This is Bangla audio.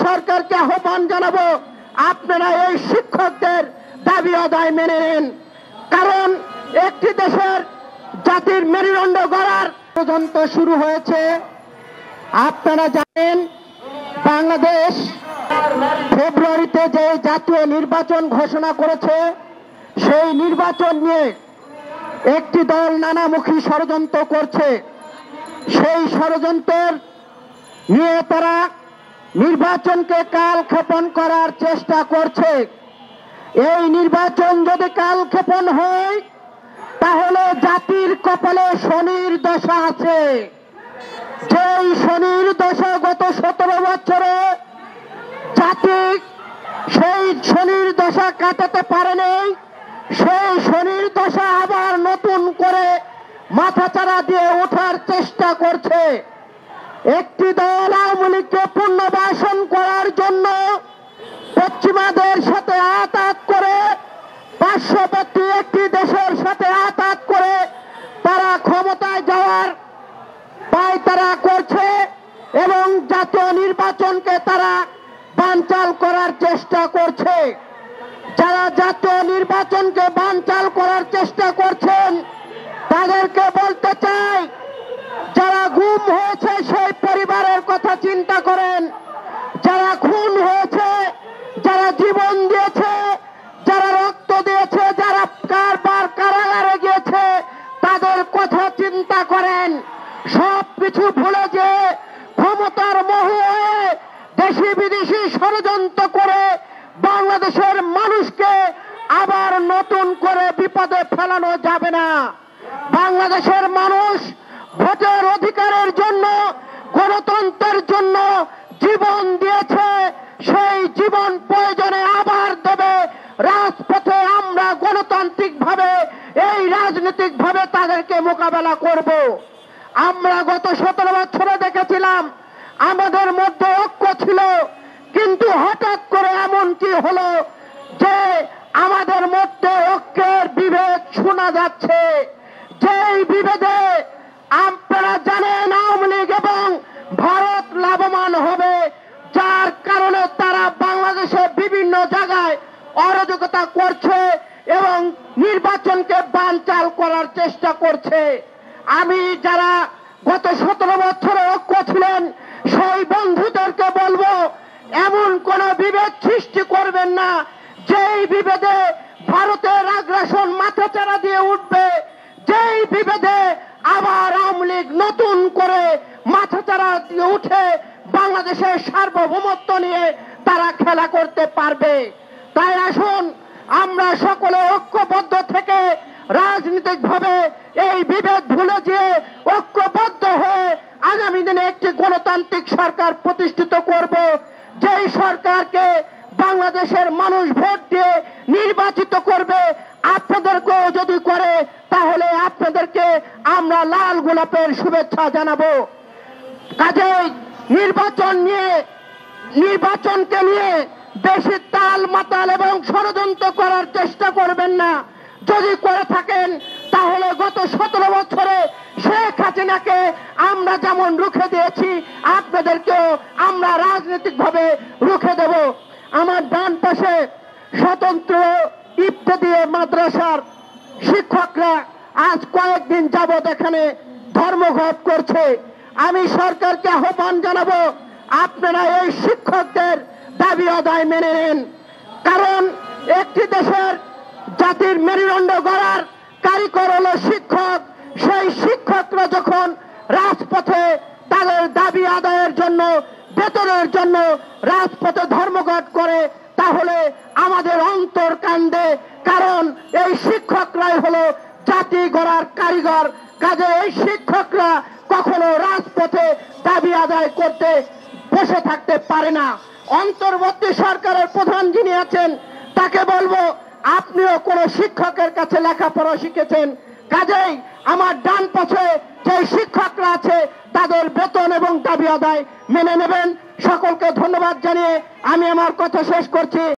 সরকারকে আহ্বান জানাবো, আপনারা এই শিক্ষকদের দাবি আদায় মেনে নেন। কারণ একটি দেশের জাতির মেরুদণ্ড গড়ার পর্যন্ত শুরু হয়েছে। আপনারা জানেন, বাংলাদেশ ফেব্রুয়ারিতে যে জাতীয় নির্বাচন ঘোষণা করেছে, সেই নির্বাচন নিয়ে একটি দল নানামুখী ষড়যন্ত্র করছে। সেই ষড়যন্ত্রের নিয়ে তারা নির্বাচনকে কালক্ষেপণ করার চেষ্টা করছে। এই নির্বাচন যদি কালক্ষেপণ হয়, তাহলে জাতির কপালে শনির দশা আছে। যেই শনির দশা গত 17 বছরে জাতি সেই শনির দশা কাটাতে পারেনি, সেই শনির দশা আবার নতুন করে মাথাচাড়া দিয়ে ওঠার চেষ্টা করছে। একটি দল আওয়ামী লীগকে পুনর্বাসন করার জন্য পশ্চিমাদের সাথে আতাত করে, পার্শ্ববর্তী একটি দেশের সাথে আতাত করে তারা ক্ষমতায় যাওয়ার পায়তারা করছে এবং জাতীয় নির্বাচনকে তারা বানচাল করার চেষ্টা করছে। যারা জাতীয় নির্বাচনকে বানচাল করার চেষ্টা করছেন, তাদেরকে বলতে চাই, যারা গুম হয়েছে সেই পরিবারের কথা চিন্তা করেন। যারা খুন হয়েছে, যারা জীবন দিয়েছে, যারা রক্ত দিয়েছে, যারা কারবার কারাগারে গিয়েছে, তাদের কথা চিন্তা করেন। সবকিছু ভুলে যে ক্ষমতার মোহে দেশি বিদেশি ষড়যন্ত্র করে বাংলাদেশের মানুষকে আবার নতুন করে বিপদে ফেলানো যাবে না। বাংলাদেশের মানুষ ভোটের অধিকারের জন্য, গণতন্ত্রের জন্য জীবন দিয়েছে। সেই জীবন প্রয়োজনে আবার দেবে। রাজপথে আমরা গণতান্ত্রিক ভাবে, এই রাজনৈতিক ভাবে তাদেরকে মোকাবেলা করব। আমরা গত 17 বছরে দেখেছিলাম আমাদের মধ্যে ঐক্য ছিল, কিন্তু হঠাৎ করে এমন কি হলো যে আমাদের মধ্যে ঐক্যের বিভেদ শোনা যাচ্ছে। যেই বিভেদে আপনারা জানেন আওয়ামী লীগ এবং ভারত লাভবান হবে, যার কারণে তারা বাংলাদেশে বিভিন্ন জায়গায় অরাজকতা করছে এবং নির্বাচনকে বানচাল করার চেষ্টা করছে। আমি যারা গত 17 বছরে ঐক্য ছিলেন, সেই বন্ধুদেরকে বলবো, এমন কোন বিভেদ সৃষ্টি করবেন না যেই বিভেদে ভারতের আগ্রাসন মাথাচাড়া দিয়ে উঠবে, যেই বিভেদে আবার আওয়ামী লীগ নতুন করে মাথাচাড়া দিয়ে উঠে বাংলাদেশের সার্বভৌমত্ব নিয়ে তারা খেলা করতে পারবে। তাই আসুন আমরা সকলে ঐক্যবদ্ধ থেকে রাজনৈতিক ভাবে এই বিভেদ ভুলে গিয়ে ঐক্যবদ্ধ হয়ে আগামী দিনে একটি গণতান্ত্রিক সরকার প্রতিষ্ঠিত করব। যেই সরকারকে বাংলাদেশের মানুষ ভোট দিয়ে নির্বাচিত করবে। আপনাদেরকেও যদি করে, তাহলে আপনাদেরকে আমরা লাল গোলাপের শুভেচ্ছা জানাবো। কাজেই নির্বাচনকে নিয়ে বেশি তাল মাতাল এবং ষড়যন্ত্র করার চেষ্টা করবেন না। যদি করে থাকেন, তাহলে গত 17 বছরে শেখ হাসিনাকে আমরা যেমন রুখে দিয়েছি, আপনাদেরকেও আমরা রাজনৈতিক ভাবে রুখে দেব। আমার ডান পাশে স্বতন্ত্র ইফতেদি মাদ্রাসার শিক্ষকরা আজ কয়েকদিন যাবৎ এখানে ধর্মঘট করছে। আমি সরকারকে আহ্বান জানাবো, আপনারা এই শিক্ষকদের দাবি আদায় মেনে নেন। কারণ একটি দেশের জাতির মেরুদণ্ড গড়ার কারিগর হলো শিক্ষক। সেই শিক্ষকরা যখন রাজপথে তাদের দাবি আদায়ের জন্য, বেতনের জন্য রাজপথে ধর্মঘট করে, তাহলে আমাদের অন্তর কান্দে। কারণ এই শিক্ষকরাই হলো জাতি গড়ার কারিগর। কাজে এই শিক্ষকরা কখনো রাজপথে দাবি আদায় করতে বসে থাকতে পারে না। অন্তর্বর্তী সরকারের প্রধান যিনি আছেন, তাকে বলবো, আপনিও কোন শিক্ষকের কাছে লেখাপড়া শিখেছেন। কাজেই আমার ডান পাশে যে শিক্ষকরা আছে, তাদের বেতন এবং দাবি আদায় মেনে নেবেন। সকলকে ধন্যবাদ জানিয়ে আমি আমার কথা শেষ করছি।